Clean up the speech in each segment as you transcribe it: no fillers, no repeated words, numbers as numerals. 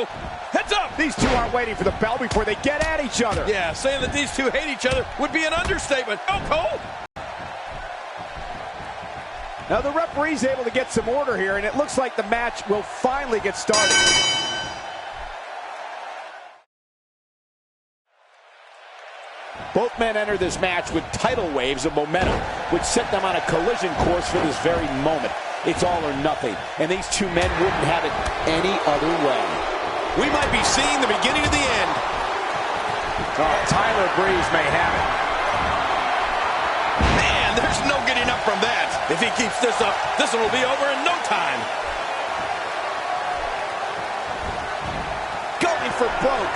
Uh-oh. Heads up. These two aren't waiting for the bell before they get at each other. Yeah, saying that these two hate each other would be an understatement. Oh, Cole. Now the referee's able to get some order here, and it looks like the match will finally get started. Both men enter this match with tidal waves of momentum, which set them on a collision course for this very moment. It's all or nothing, and these two men wouldn't have it any other way. We might be seeing the beginning of the end. Oh, Tyler Breeze may have it. Man, there's no getting up from that. If he keeps this up, this one will be over in no time. Going for broke.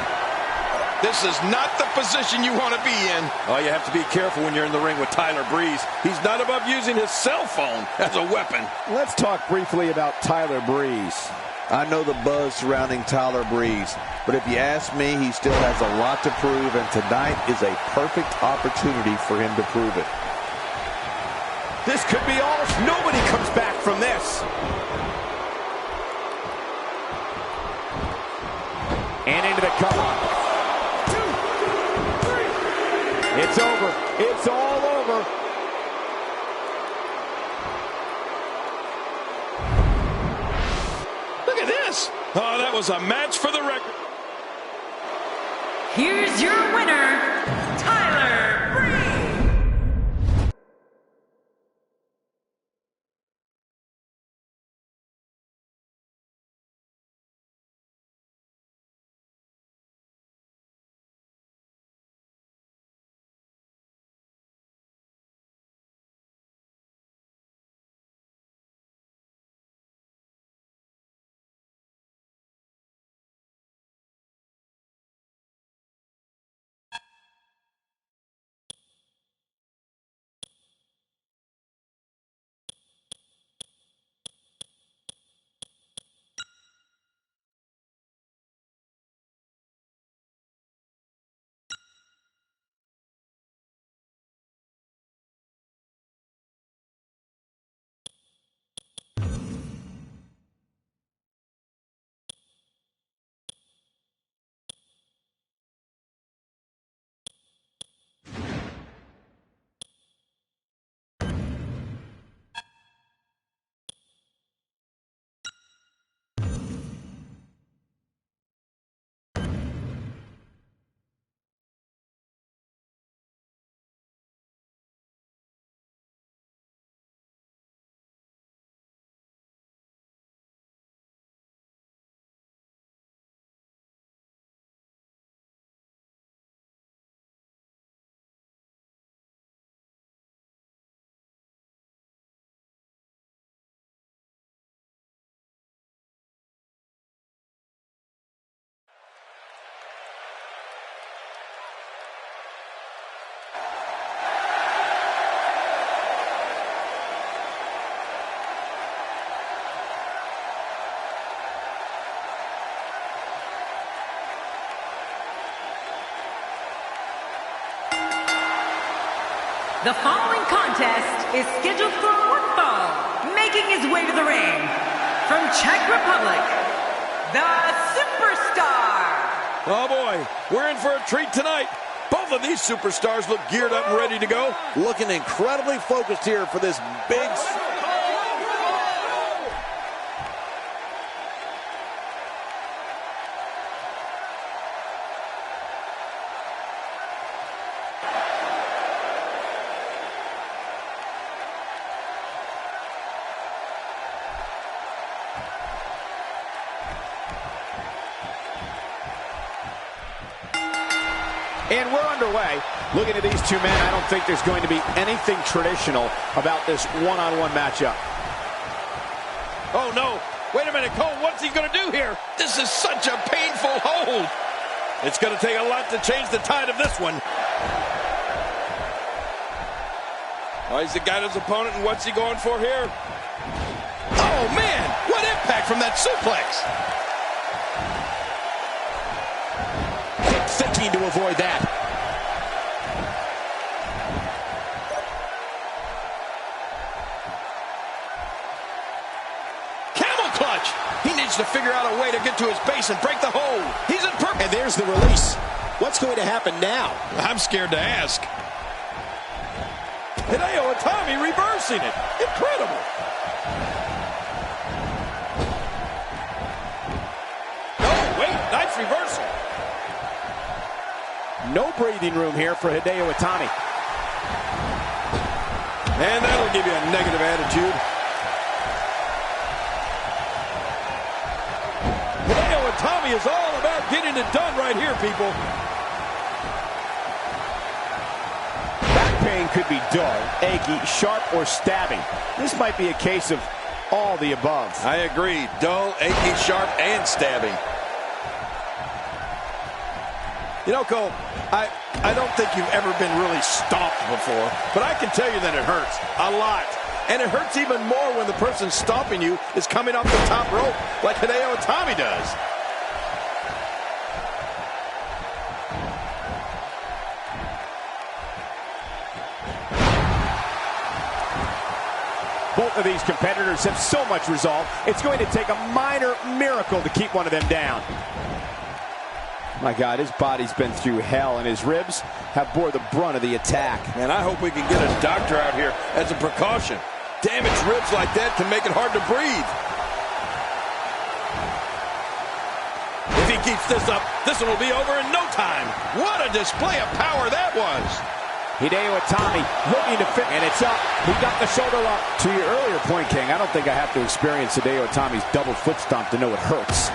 This is not the position you want to be in. Oh, you have to be careful when you're in the ring with Tyler Breeze. He's not above using his cell phone as a weapon. Let's talk briefly about Tyler Breeze. I know the buzz surrounding Tyler Breeze, but if you ask me, he still has a lot to prove, and tonight is a perfect opportunity for him to prove it. This could be all. Nobody comes back from this. And into the cover. It's over. It's all over. Look at this. Oh, that was a match for the record. Here's your winner, Tyler Breeze. The following contest is scheduled for one fall. Making his way to the ring, from Czech Republic, the Superstar. Oh, boy. We're in for a treat tonight. Both of these superstars look geared up and ready to go. Looking incredibly focused here for this big... And we're underway. Looking at these two men, I don't think there's going to be anything traditional about this one-on-one matchup. Oh, no. Wait a minute, Cole. What's he going to do here? This is such a painful hold. It's going to take a lot to change the tide of this one. Oh, he's got his opponent, and what's he going for here? Oh, man. What impact from that suplex. Thinking to avoid that. Camel clutch. He needs to figure out a way to get to his base and break the hold. He's in perfect. And there's the release. What's going to happen now? I'm scared to ask. Hideo Itami reversing it. Incredible. Oh, wait. Nice reversal. No breathing room here for Hideo Itami. And that'll give you a negative attitude. Hideo Itami is all about getting it done right here, people. Back pain could be dull, achy, sharp, or stabbing. This might be a case of all the above. I agree. Dull, achy, sharp, and stabbing. You know, Cole, I don't think you've ever been really stomped before, but I can tell you that it hurts a lot. And it hurts even more when the person stomping you is coming off the top rope like Hideo Itami does. Both of these competitors have so much resolve, it's going to take a minor miracle to keep one of them down. My God, his body's been through hell, and his ribs have bore the brunt of the attack. And I hope we can get a doctor out here as a precaution. Damaged ribs like that can make it hard to breathe. If he keeps this up, this one will be over in no time. What a display of power that was. Hideo Itami looking to fit, and it's up. He got the shoulder up. To your earlier point, King, I don't think I have to experience Hideo Itami's double foot stomp to know it hurts.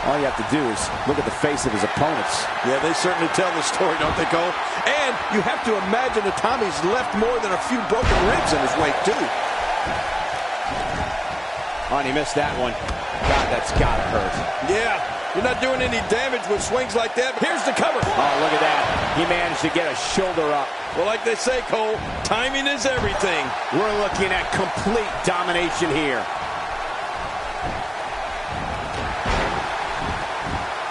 All you have to do is look at the face of his opponents. Yeah, they certainly tell the story, don't they, Cole? And you have to imagine Itami's left more than a few broken ribs in his wake, too. Oh, and he missed that one. God, that's gotta hurt. Yeah, you're not doing any damage with swings like that. Here's the cover. Oh, look at that. He managed to get a shoulder up. Well, like they say, Cole, timing is everything. We're looking at complete domination here.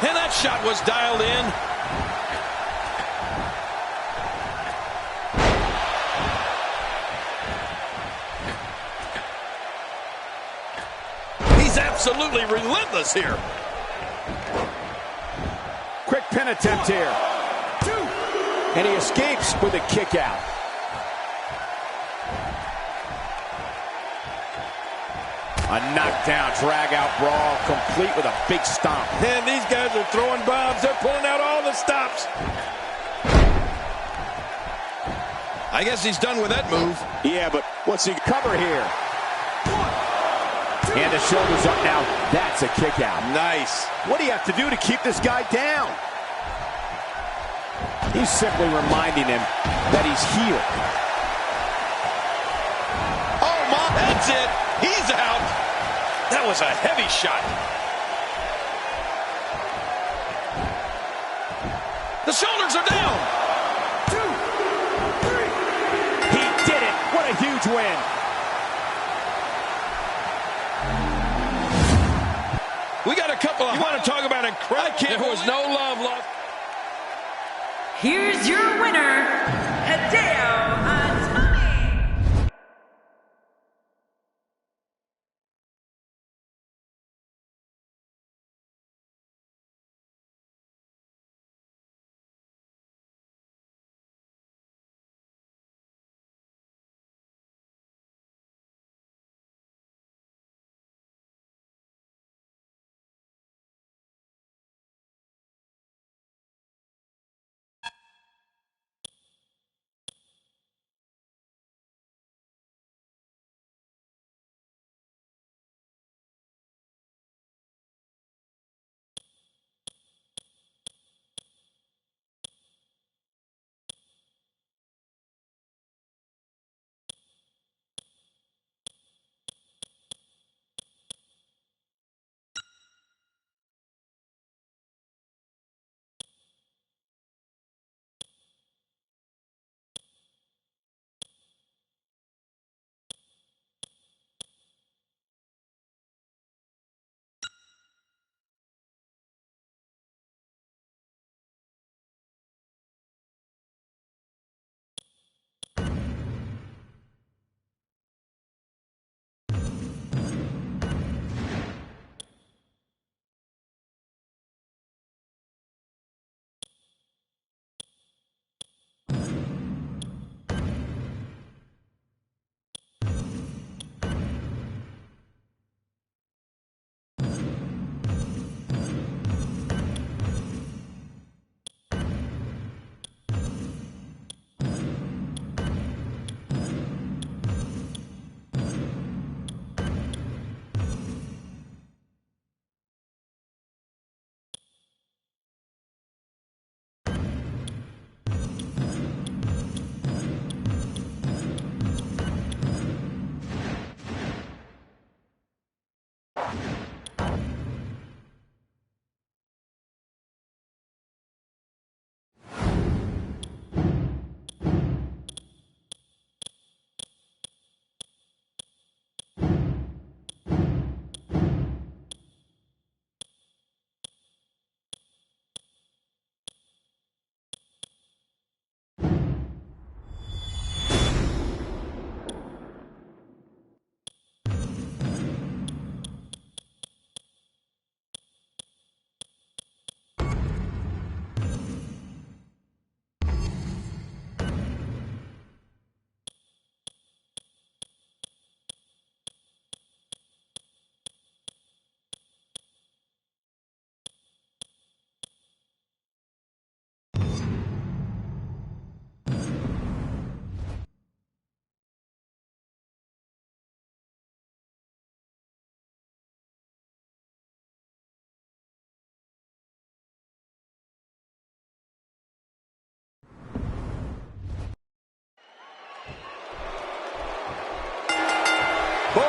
And that shot was dialed in. He's absolutely relentless here. Quick pin attempt here. And he escapes with a kick out. A knockdown, drag-out brawl, complete with a big stomp. And these guys are throwing bombs. They're pulling out all the stops. I guess he's done with that move. Yeah, but what's he cover here? And the shoulders up now. That's a kick out. Nice. What do you have to do to keep this guy down? He's simply reminding him that he's here. Oh, my, that's it. He's out. That was a heavy shot. The shoulders are down. 2, 3. He did it. What a huge win. We got a couple of... You want to talk about incredible... There was no love lost. Here's your winner, Hideo Itami.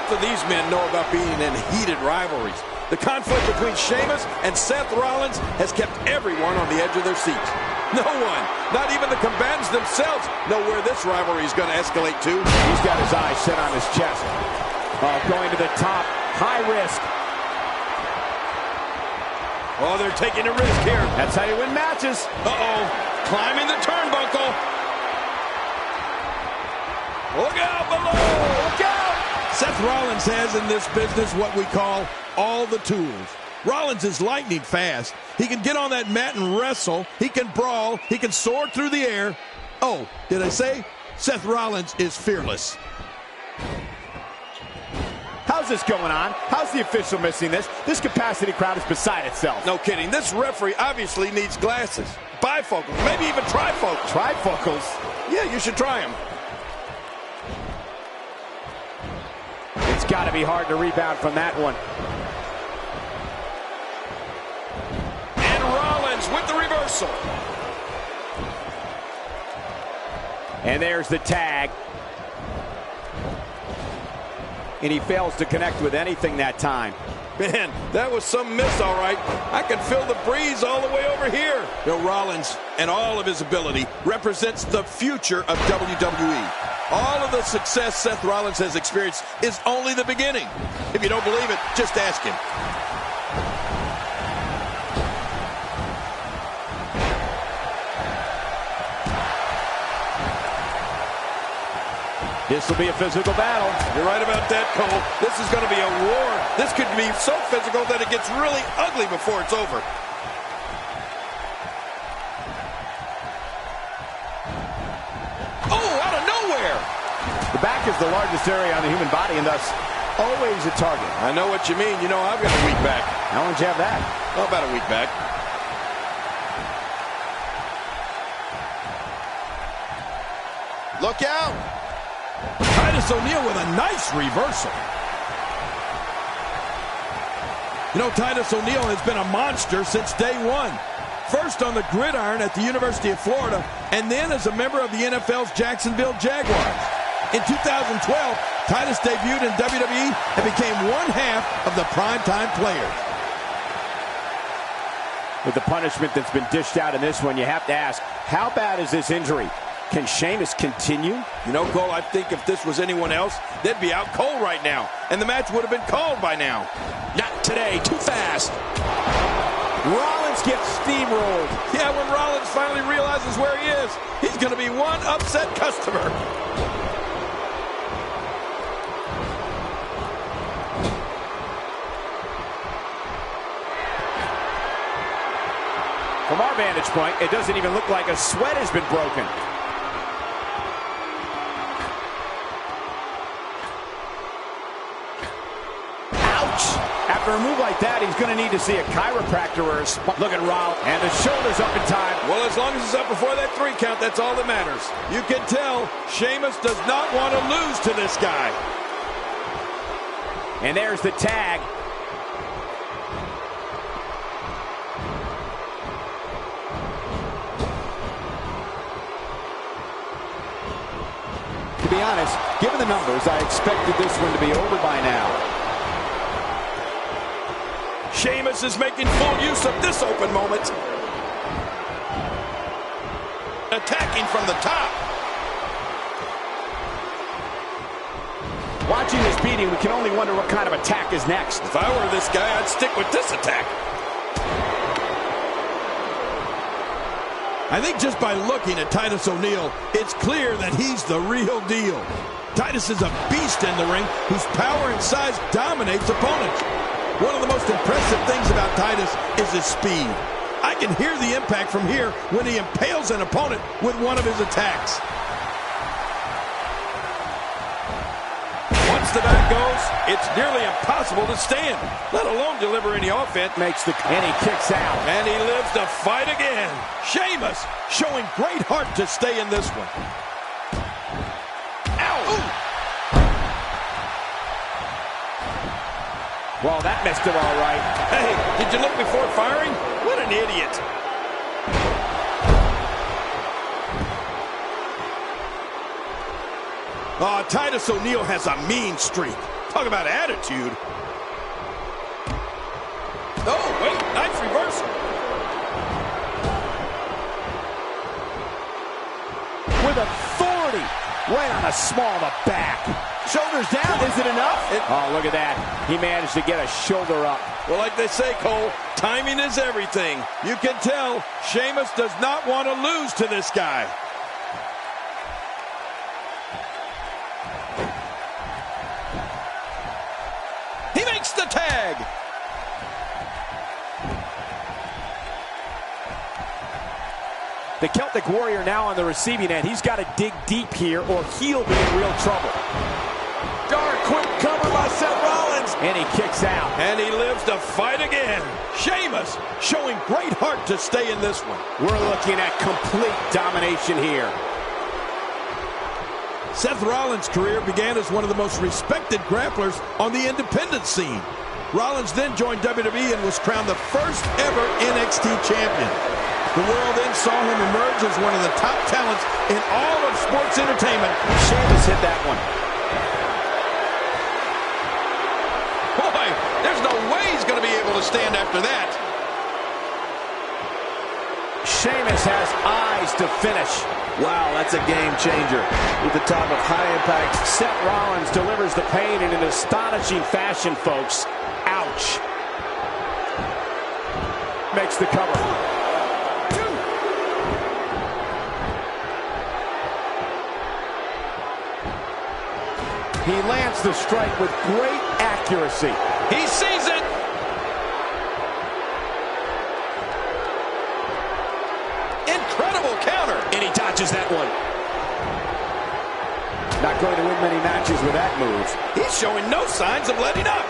both of these men know about being in heated rivalries. The conflict between Sheamus and Seth Rollins has kept everyone on the edge of their seats. No one, not even the combatants themselves, know where this rivalry is going to escalate to. He's got his eyes set on his chest. Going to the top, high risk. Oh, they're taking a risk here. That's how you win matches. Uh-oh, climbing the turnbuckle. Look out below! Look out! Seth Rollins has in this business what we call all the tools. Rollins is lightning fast. He can get on that mat and wrestle. He can brawl. He can soar through the air. Oh, did I say? Seth Rollins is fearless. How's this going on? How's the official missing this? This capacity crowd is beside itself. No kidding. This referee obviously needs glasses. Bifocals, maybe even trifocals. Trifocals? Yeah, you should try them. It's got to be hard to rebound from that one. And Rollins with the reversal. And there's the tag. And he fails to connect with anything that time. Man, that was some miss, all right. I can feel the breeze all the way over here. You know, Rollins and all of his ability represents the future of WWE. All of the success Seth Rollins has experienced is only the beginning. If you don't believe it, just ask him. This will be a physical battle. You're right about that, Cole. This is going to be a war. This could be so physical that it gets really ugly before it's over. Oh, out of nowhere! The back is the largest area on the human body and thus always a target. I know what you mean. You know, I've got a week back. How long did you have that? Oh, about a week back. Look out! Titus O'Neil with a nice reversal. You know, Titus O'Neil has been a monster since day one. First on the gridiron at the University of Florida, and then as a member of the NFL's Jacksonville Jaguars. In 2012, Titus debuted in WWE and became one half of the primetime players. With the punishment that's been dished out in this one, you have to ask, how bad is this injury? Can Sheamus continue? You know, Cole, I think if this was anyone else, they'd be out cold right now, and the match would have been called by now. Not today, too fast. Rollins gets steamrolled. Yeah, when Rollins finally realizes where he is, he's going to be one upset customer. From our vantage point, it doesn't even look like a sweat has been broken. After a move like that, he's going to need to see a chiropractor or a look at Rollins. And the shoulder's up in time. Well, as long as it's up before that 3 count, that's all that matters. You can tell Sheamus does not want to lose to this guy. And there's the tag. To be honest, given the numbers, I expected this one to be over by now. Sheamus is making full use of this open moment. Attacking from the top. Watching this beating, we can only wonder what kind of attack is next. If I were this guy, I'd stick with this attack. I think just by looking at Titus O'Neil, it's clear that he's the real deal. Titus is a beast in the ring whose power and size dominates opponents. One of the most impressive things about Titus is his speed. I can hear the impact from here when he impales an opponent with one of his attacks. Once the back goes, it's nearly impossible to stand, let alone deliver any offense. And he kicks out. And he lives to fight again. Sheamus showing great heart to stay in this one. Ow! Ooh. Well, that missed him all right. Hey, did you look before firing? What an idiot. Oh, Titus O'Neil has a mean streak. Talk about attitude. Oh, wait, nice reversal. With authority, right on the small of the back. Shoulders down, is it enough? Oh, look at that. He managed to get a shoulder up. Well, like they say, Cole, timing is everything. You can tell Sheamus does not want to lose to this guy. He makes the tag. The Celtic Warrior now on the receiving end. He's got to dig deep here or he'll be in real trouble. Dark quick cover by Seth Rollins. And he kicks out. And he lives to fight again. Sheamus showing great heart to stay in this one. We're looking at complete domination here. Seth Rollins' career began as one of the most respected grapplers on the independent scene. Rollins then joined WWE and was crowned the first ever NXT champion. The world then saw him emerge as one of the top talents in all of sports entertainment. Sheamus hit that one. Boy, there's no way he's going to be able to stand after that. Sheamus has eyes to finish. Wow, that's a game changer. With the top of high impact. Seth Rollins delivers the pain in an astonishing fashion, folks. Ouch. Makes the cover. He lands the strike with great accuracy. He sees it. Incredible counter. And he dodges that one. Not going to win many matches with that move. He's showing no signs of letting up.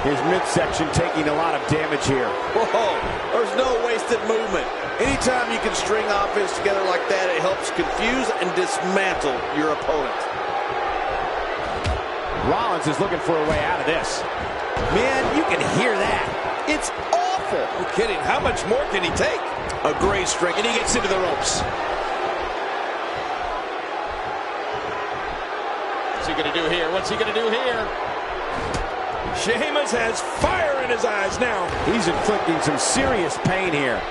His midsection taking a lot of damage here. Whoa, there's no wasted movement. Anytime you can string offense together like that, it helps confuse and dismantle your opponent. Rollins is looking for a way out of this. Man, you can hear that. It's awful. No kidding. How much more can he take? A great string. And he gets into the ropes. What's he going to do here? What's he going to do here? Sheamus has fire in his eyes now. He's inflicting some serious pain here.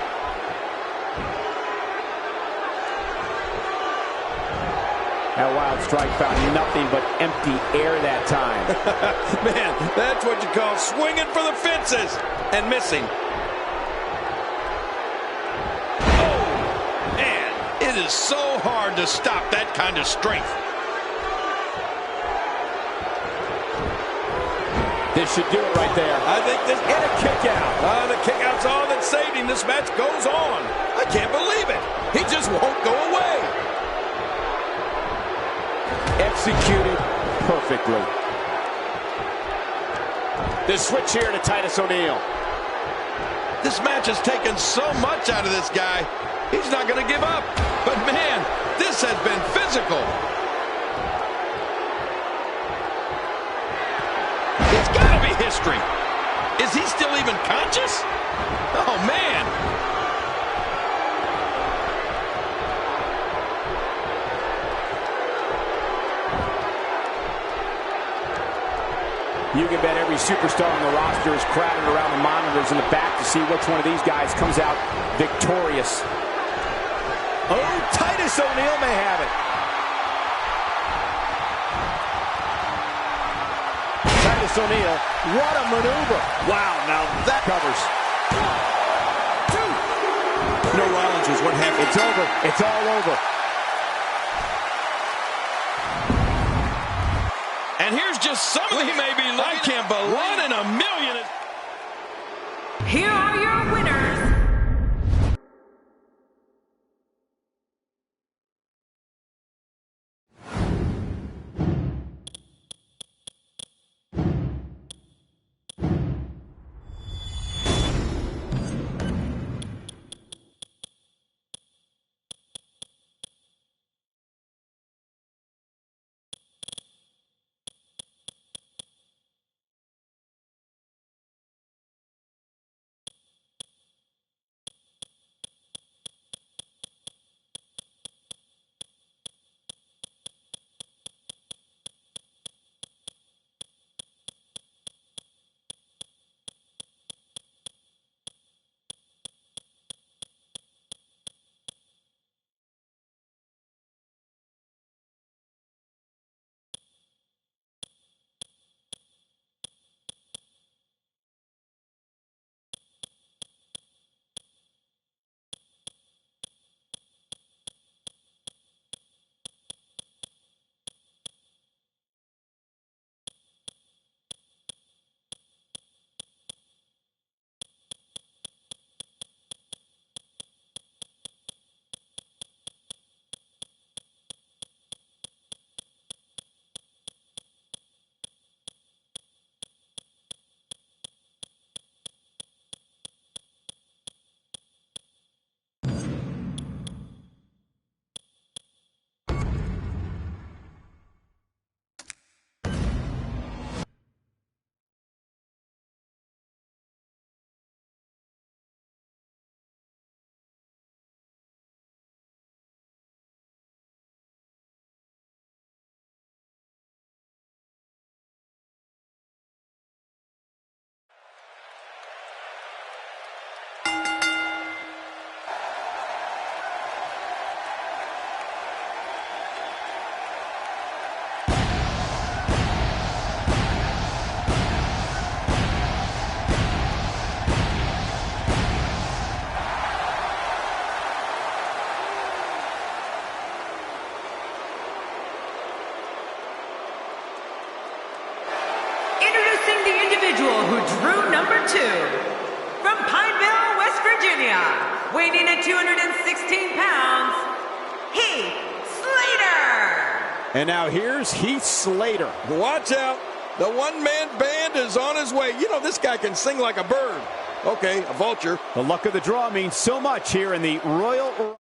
That wild strike found nothing but empty air that time. Man, that's what you call swinging for the fences and missing. Oh, man, it is so hard to stop that kind of strength. This should do it right there. I think this... And a kick out. The kick out's all that saved him. This match goes on. I can't believe it. He just won't go away. Executed perfectly. The switch here to Titus O'Neil. This match has taken so much out of this guy. He's not going to give up. But man, this has been physical. It's got to be history. Is he still even conscious? Oh, man. You can bet every superstar on the roster is crowded around the monitors in the back to see which one of these guys comes out victorious. Oh, Titus O'Neil may have it. Titus O'Neil, what a maneuver. Wow, now that Covers. No, Rollins was what happened. It's over. It's all over. And here's just some of the may be looking. I can't believe 1 in a million. Here are your winners. Introducing the individual who drew number 2. From Pineville, West Virginia, weighing in at 216 pounds, Heath Slater. And now here's Heath Slater. Watch out. The one-man band is on his way. You know, this guy can sing like a bird. Okay, a vulture. The luck of the draw means so much here in the Royal...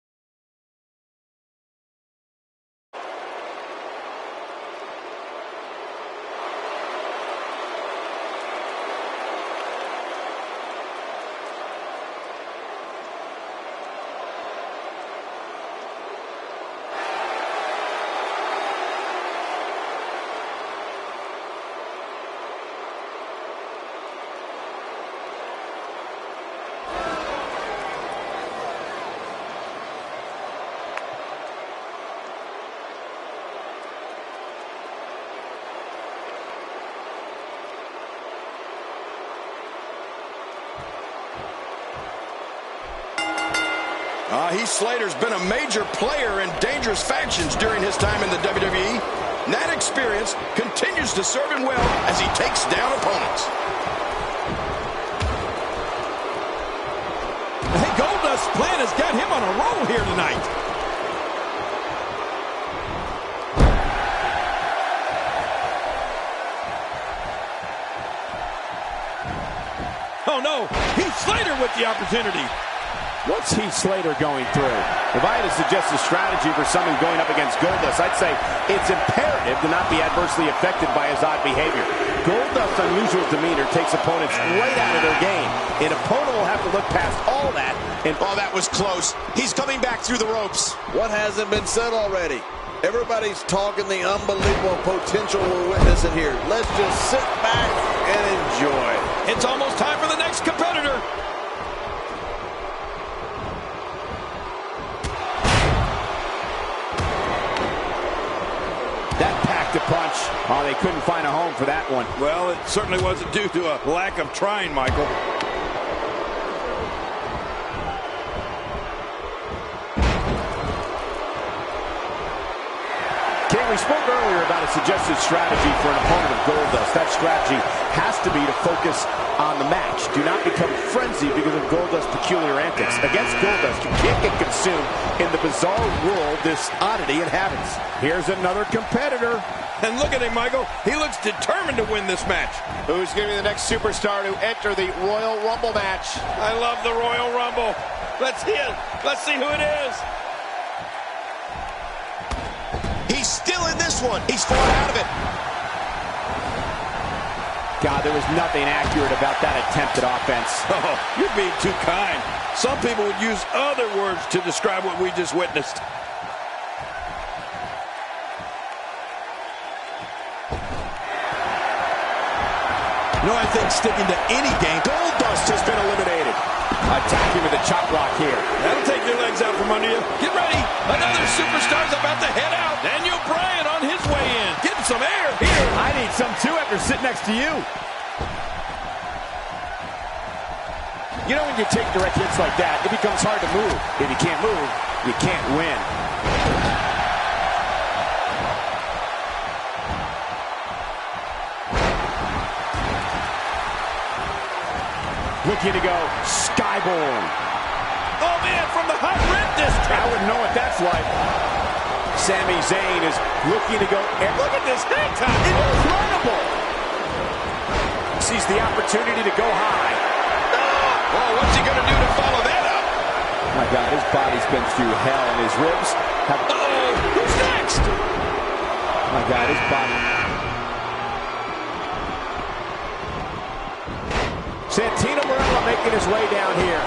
Heath Slater's been a major player in dangerous factions during his time in the WWE. And that experience continues to serve him well as he takes down opponents. Hey, Goldust's plan has got him on a roll here tonight. Oh no, Heath Slater with the opportunity. What's Heath Slater going through? If I had to suggest a strategy for someone going up against Goldust, I'd say it's imperative to not be adversely affected by his odd behavior. Goldust's unusual demeanor takes opponents right out of their game. An opponent will have to look past all that. And oh, that was close. He's coming back through the ropes. What hasn't been said already? Everybody's talking the unbelievable potential we're witnessing here. Let's just sit back and enjoy. It's almost time for the next competitor. that packed a punch. Oh, they couldn't find a home for that one. Well, it certainly wasn't due to a lack of trying, Michael. King, we spoke earlier about a suggested strategy for an opponent of Goldust. That strategy has to be to focus on the match. Do not become frenzied because of Goldust's peculiar antics. Against Goldust, you can't get consumed in the bizarre world this oddity inhabits. Here's another competitor. And look at him, Michael. He looks determined to win this match. Who's going to be the next superstar to enter the Royal Rumble match? I love the Royal Rumble. Let's see it. Let's see who it is. He's still in this one. He's fought out of it. God, there was nothing accurate about that attempted offense. Oh, you're being too kind. Some people would use other words to describe what we just witnessed. No, I think sticking to any game. Goldust has been eliminated. Attacking with a chop block here. That'll take your legs out from under you. Get ready. Another superstar's about to head out. Daniel Bryan on his way in. Getting some air here. I need some too after sitting next to you. You know when you take direct hits like that, it becomes hard to move. If you can't move, you can't win. Looking to go skyborne. Oh, man, from the hot red district. I wouldn't know what that's like. Sami Zayn is looking to go. Look at this hang time. Incredible. Sees the opportunity to go high. Oh, what's he going to do to follow that up? My God, his body's been through hell, and his ribs have... Uh-oh, who's next? My God, his body... Santino Marella making his way down here.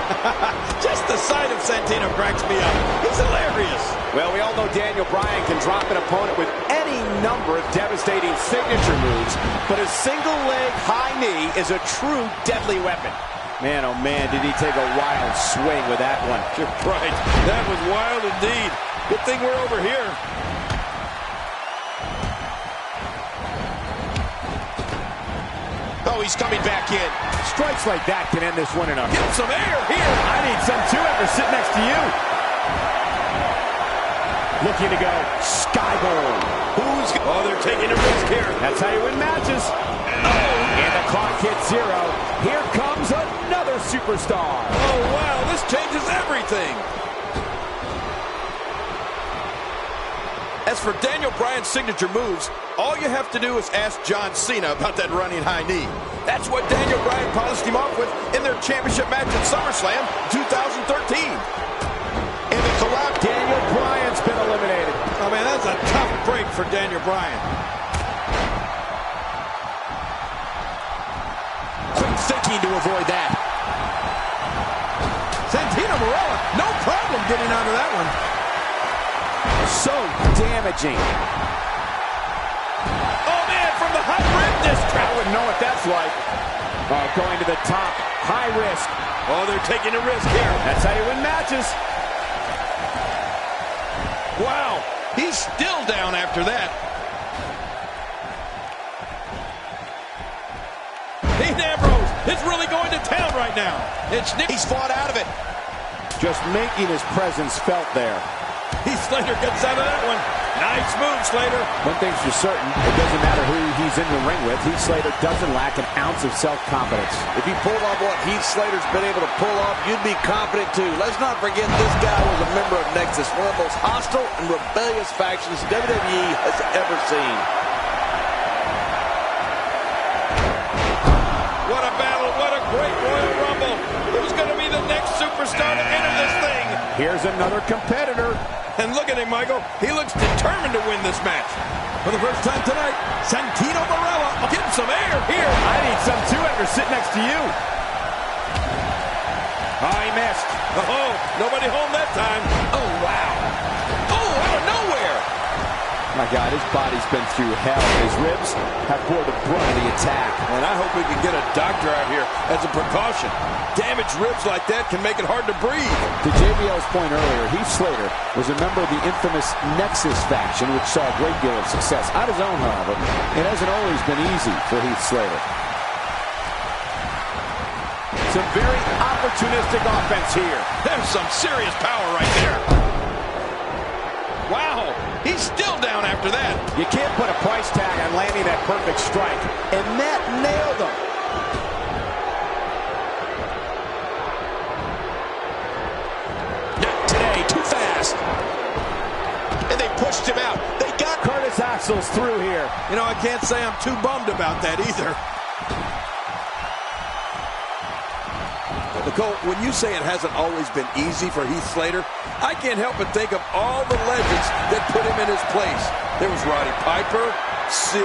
Just the sight of Santino cracks me up. He's hilarious. Well, we all know Daniel Bryan can drop an opponent with any number of devastating signature moves, but a single leg high knee is a true deadly weapon. Man, oh man, did he take a wild swing with that one. You're right. That was wild indeed. Good thing we're over here. Oh, he's coming back in. Strikes like that can end this one in a... Get some air here. I need some too after sitting next to you. Looking to go skyborne. Oh, they're taking a risk here. That's how you win matches. Oh, 0. Here comes another superstar. Oh, wow, this changes everything. As for Daniel Bryan's signature moves, all you have to do is ask John Cena about that running high knee. That's what Daniel Bryan polished him off with in their championship match at SummerSlam 2013. In the collapse, Daniel Bryan's been eliminated. Oh, man, that's a tough break for Daniel Bryan. Quick thinking to avoid that. Santino Marella, no problem getting out of that one. So damaging. Oh, man, from the high rim district. I wouldn't know what that's like. Oh, going to the top. High risk. Oh, they're taking a risk here. That's how you win matches. Wow, he's still down after that. Dean Ambrose is really going to town right now. He's fought out of it. Just making his presence felt there. Heath Slater gets out of that one. Nice move, Slater. One thing's for certain, it doesn't matter who he's in the ring with. Heath Slater doesn't lack an ounce of self-confidence. If you pulled off what Heath Slater's been able to pull off, you'd be confident too. Let's not forget this guy was a member of Nexus, one of the most hostile and rebellious factions WWE has ever seen. What a battle, what a great Royal Rumble. Who's going to be the next superstar to enter this thing? Here's another competitor. And look at him, Michael. He looks determined to win this match. For the first time tonight, Santino Marella getting some air here. I need some too after sitting next to you. Oh, he missed. Oh, nobody home that time. Oh, wow. Oh, out of nowhere. My God, his body's been through hell. His ribs have bore the brunt of the attack. And I hope we can get a doctor out here as a precaution. Damaged ribs like that can make it hard to breathe. To JBL's point earlier, Heath Slater was a member of the infamous Nexus faction, which saw a great deal of success. On his own, however, it hasn't always been easy for Heath Slater. Some very opportunistic offense here. There's some serious power right there. Wow, he's still down after that. You can't put a price tag on landing that perfect strike, and that nailed him. Not today, too fast. And they pushed him out. They got Curtis Axel's through here. You know, I can't say I'm too bummed about that either. Nicole, when you say it hasn't always been easy for Heath Slater, I can't help but think of all the legends that put him in his place. There was Roddy Piper, Sid,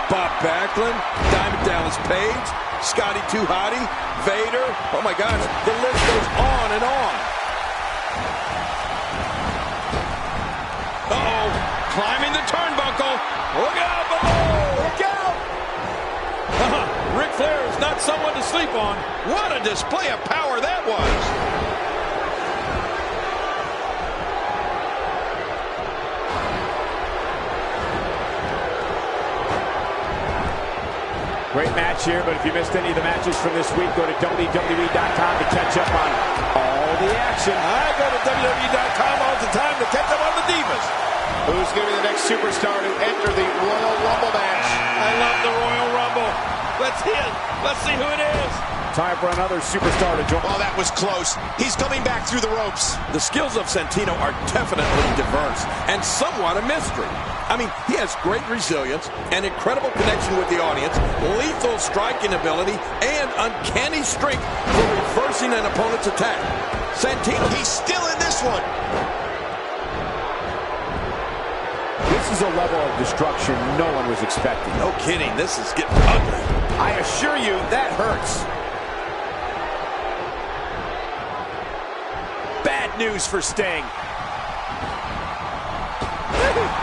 Bob Backlund, Diamond Dallas Page, Scotty 2 Hotty, Vader. Oh my gosh, the list goes on and on. Uh-oh, climbing the turnbuckle. Look out below! Look out! Ric Flair is not someone to sleep on. What a display of power that was. Great match here, but if you missed any of the matches from this week, go to WWE.com to catch up on all the action. I go to WWE.com all the time to catch up on the Divas. who's going to be the next superstar to enter the Royal Rumble match? I love the Royal Rumble. Let's hit. Let's see who it is. Time for another superstar to join. Oh, that was close. He's coming back through the ropes. The skills of Santino are definitely diverse and somewhat a mystery. I mean, he has great resilience, an incredible connection with the audience, lethal striking ability, and uncanny strength for reversing an opponent's attack. Santino, he's still in this one. This is a level of destruction no one was expecting. No kidding, this is getting ugly. I assure you, that hurts. Bad news for Sting.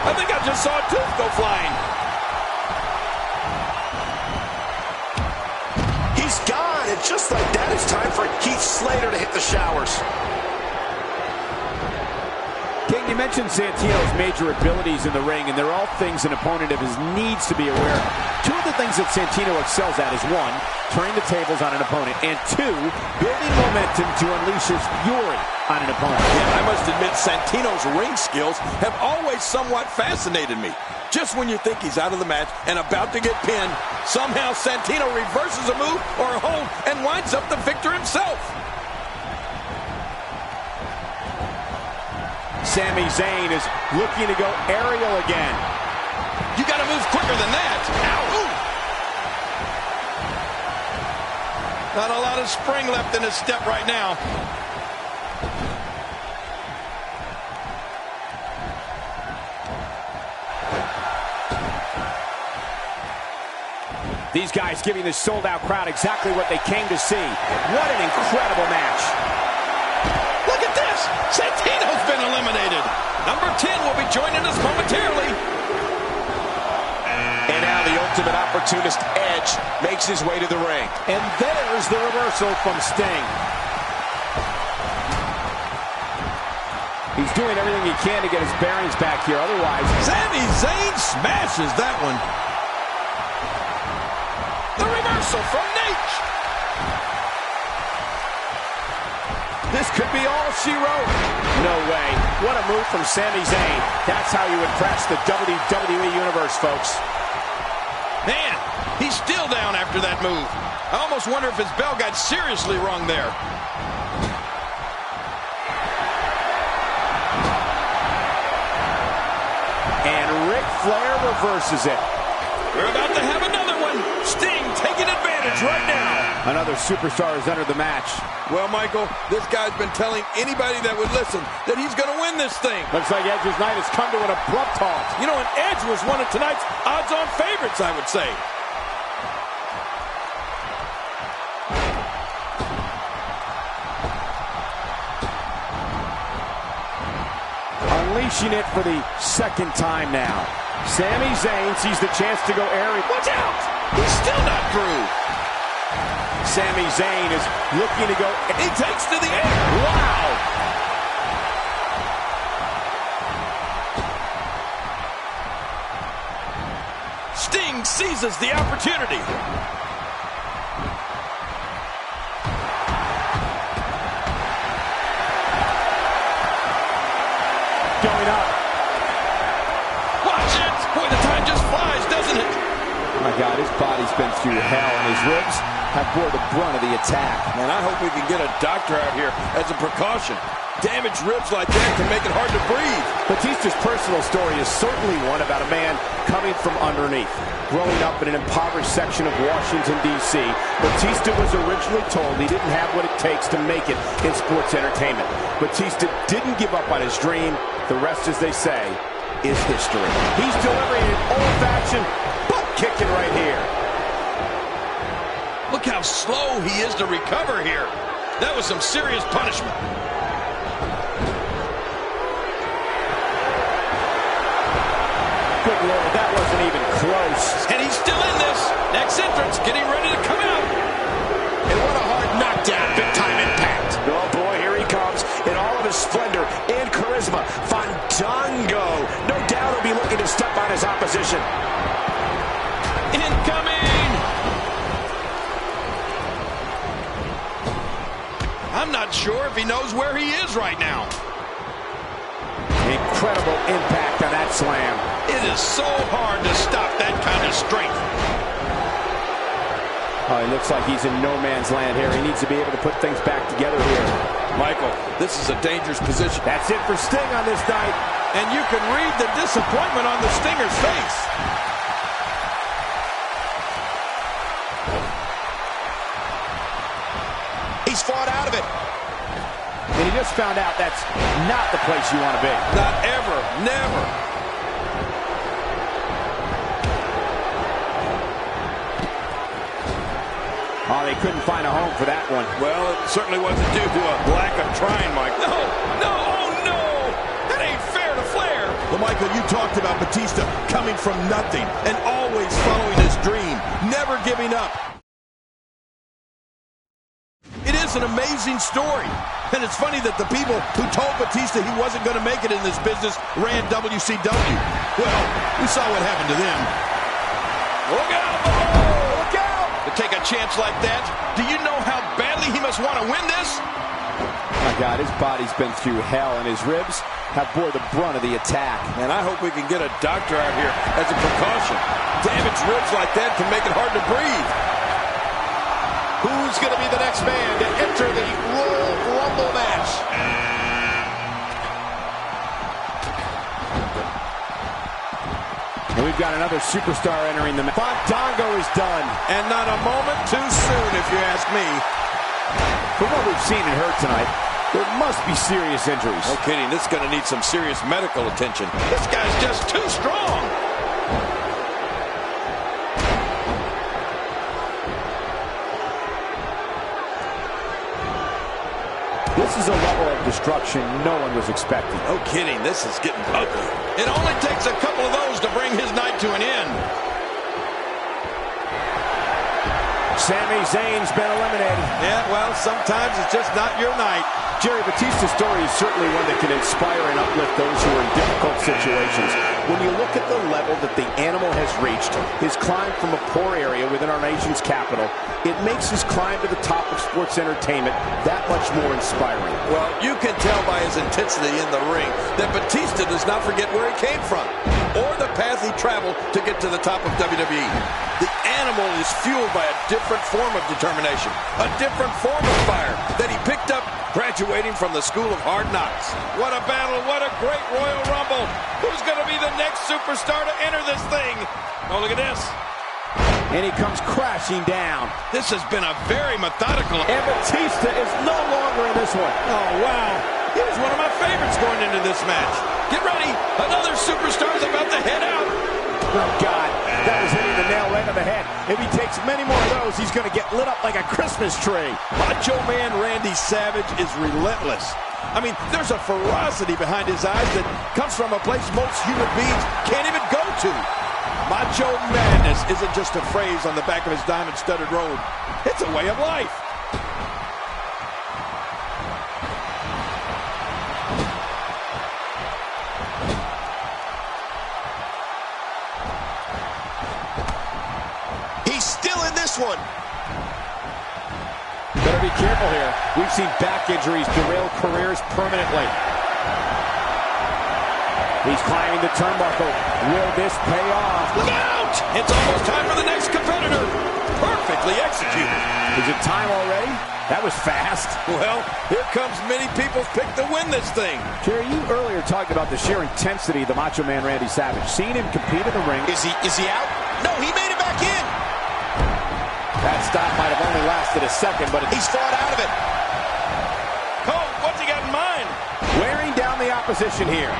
I think I just saw a tooth go flying. He's gone, and just like that, it's time for Heath Slater to hit the showers. You mentioned Santino's major abilities in the ring, and they're all things an opponent of his needs to be aware of. Two of the things that Santino excels at is, one, turning the tables on an opponent, and two, building momentum to unleash his fury on an opponent. Yeah, I must admit, Santino's ring skills have always somewhat fascinated me. Just when you think he's out of the match and about to get pinned, somehow Santino reverses a move or a hold and winds up the victor himself. Sami Zayn is looking to go aerial again. You got to move quicker than that. Ow! Ooh. Not a lot of spring left in his step right now. These guys giving this sold-out crowd exactly what they came to see. What an incredible match. Look at this! Santino's been eliminated. Number 10 will be joining us momentarily. And now the ultimate opportunist, Edge, makes his way to the ring. And there's the reversal from Sting. He's doing everything he can to get his bearings back here. Otherwise, Sami Zayn smashes that one. The reversal from Nate. this could be all she wrote. No way. What a move from Sami Zayn. That's how you impress the WWE Universe, folks. Man, he's still down after that move. I almost wonder if his bell got seriously wrong there. And Ric Flair reverses it. We're about to have another one. Sting taking advantage right now. Another superstar has entered the match. Well, Michael, this guy's been telling anybody that would listen that he's going to win this thing. Looks like Edge's night has come to an abrupt halt. You know, and Edge was one of tonight's odds-on favorites, I would say. Unleashing it for the second time now. Sami Zayn sees the chance to go airy. Watch out! He's still not through. Sami Zayn is looking to go. He takes to the air. Wow! Sting seizes the opportunity. Going up. Watch it! Boy, the time just flies, doesn't it? Oh my God, his body's been through hell, and his ribs have bore the brunt of the attack. And I hope we can get a doctor out here as a precaution. Damaged ribs like that can make it hard to breathe. Batista's personal story is certainly one about a man coming from underneath. Growing up in an impoverished section of Washington, D.C., Batista was originally told he didn't have what it takes to make it in sports entertainment. Batista didn't give up on his dream. The rest, as they say, is history. He's delivering an old-fashioned butt kicking right here. Look how slow he is to recover here. That was some serious punishment. Good Lord, that wasn't even close. And he's still in this. Next entrance, getting ready to come out. And what a hard knockdown. Big time impact. Oh boy, here he comes in all of his splendor and charisma. Fandango. No doubt he'll be looking to step on his opposition. Incoming. I'm not sure if he knows where he is right now. Incredible impact on that slam. It is so hard to stop that kind of strength. Oh, it looks like he's in no man's land here. He needs to be able to put things back together here. Michael, this is a dangerous position. That's it for Sting on this night. And you can read the disappointment on the Stinger's face. He's fought out of it. And he just found out that's not the place you want to be. Not ever. Never. Oh, they couldn't find a home for that one. Well, it certainly wasn't due to a lack of trying, Mike. No, no, oh no! That ain't fair to Flair. Well, Michael, you talked about Batista coming from nothing and always following his dream, never giving up. It is is an amazing story. And it's funny that the people who told Batista he wasn't going to make it in this business ran WCW. Well, we saw what happened to them. Look out, Bobo! Look out! To take a chance like that, do you know how badly he must want to win this? My God, his body's been through hell, and his ribs have bore the brunt of the attack. And I hope we can get a doctor out here as a precaution. Damaged ribs like that can make it hard to breathe. Who's going to be the next man to enter the Royal Rumble match? And we've got another superstar entering the match. Fandango is done. And not a moment too soon, if you ask me. From what we've seen and heard tonight, there must be serious injuries. No kidding, this is going to need some serious medical attention. This guy's just too strong. This is a level of destruction no one was expecting. No kidding, this is getting ugly. It only takes a couple of those to bring his night to an end. Sami Zayn's been eliminated. Yeah, well, sometimes it's just not your night. Jerry, Batista's story is certainly one that can inspire and uplift those who are in difficult situations. When you look at the level that the animal has reached, his climb from a poor area within our nation's capital, it makes his climb to the top of sports entertainment that much more inspiring. Well, you can tell by his intensity in the ring that Batista does not forget where he came from or the path he traveled to get to the top of WWE. The animal is fueled by a different form of determination, a different form of fire that he picked up graduating from the School of Hard Knocks. What a battle, what a great Royal Rumble. Who's going to be the next superstar to enter this thing? Oh, look at this. And he comes crashing down. This has been a very methodical... And Batista is no longer in this one. Oh, wow. He was one of my favorites going into this match. Get ready. Another superstar is about to head out. Oh, God. That was hitting the nail right on the head. If he takes many more of those, he's going to get lit up like a Christmas tree. Macho Man Randy Savage is relentless. I mean, there's a ferocity behind his eyes that comes from a place most human beings can't even go to. Macho Madness isn't just a phrase on the back of his diamond-studded robe. It's a way of life. He's still in this one. Better be careful here. We've seen back injuries derail careers permanently. He's climbing the turnbuckle. Will this pay off? Look out! It's almost time for the next competitor. Perfectly executed. Is it time already? That was fast. Well, here comes many people's pick to win this thing. Jerry, you earlier talked about the sheer intensity of the Macho Man Randy Savage. Seeing him compete in the ring. Is he out? No, he made it back in. That stop might have only lasted a second, but He's fought out of it. Oh, what's he got in mind? wearing down the opposition here.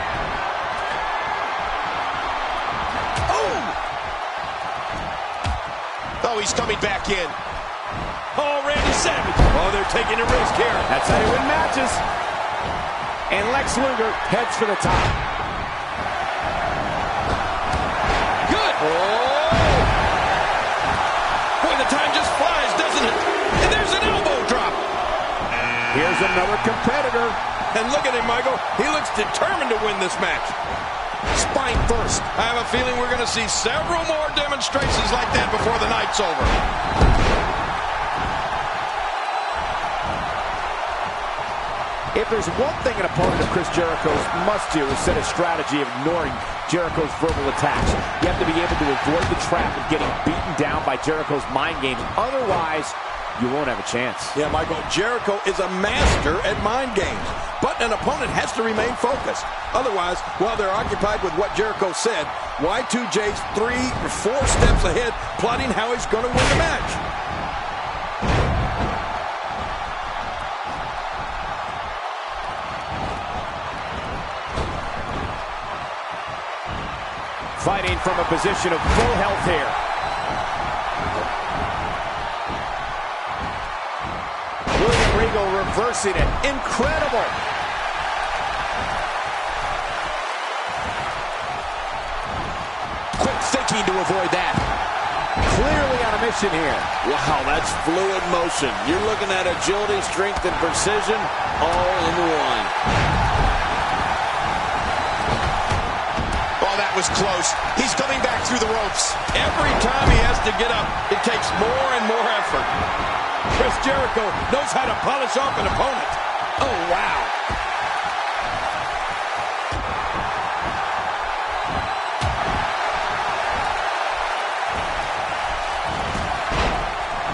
Oh, he's coming back in. Oh, Randy Savage. Oh, they're taking a risk here. That's how you win matches. And Lex Luger heads for the top. Good. Oh. Boy, the time just flies, doesn't it? And there's an elbow drop. Here's another competitor. And look at him, Michael. He looks determined to win this match. Spine first. I have a feeling we're going to see several more demonstrations like that before the night's over. If there's one thing an opponent of Chris Jericho's must do is set a strategy of ignoring Jericho's verbal attacks. You have to be able to avoid the trap of getting beaten down by Jericho's mind games. Otherwise, you won't have a chance. Yeah, Michael, Jericho is a master at mind games. But an opponent has to remain focused. Otherwise, while they're occupied with what Jericho said, Y2J's 3 or 4 steps ahead, plotting how he's going to win the match. Fighting from a position of full health here. William Regal reversing it. Incredible. Quick thinking to avoid that. clearly on a mission here. Wow, that's fluid motion. You're looking at agility, strength, and precision all in one. Oh, that was close. He's coming back through the ropes. Every time he has to get up, it takes more and more effort. Chris Jericho knows how to polish off an opponent. Oh, wow.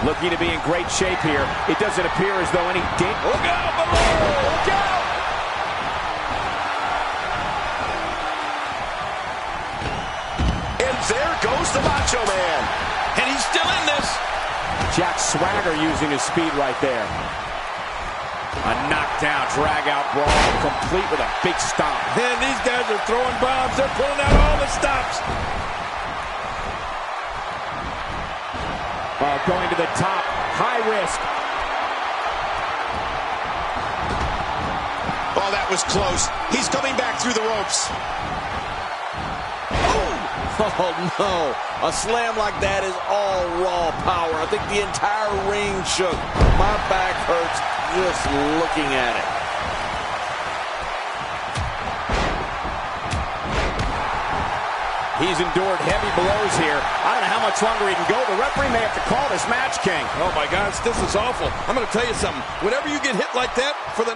Looking to be in great shape here. It doesn't appear as though any danger. Look out below! Look out! And there goes the Macho Man. And he's still in this. Jack Swagger using his speed right there. A knockdown, drag-out brawl, complete with a big stomp. And these guys are throwing bombs. They're pulling out all the stops. Going to the top, high risk. Oh, that was close. He's coming back through the ropes. Oh, no. A slam like that is all raw power. I think the entire ring shook. My back hurts just looking at it. He's endured heavy blows here. I don't know how much longer he can go. The referee may have to call this match, King. Oh, my gosh, this is awful. I'm going to tell you something. Whenever you get hit like that, for the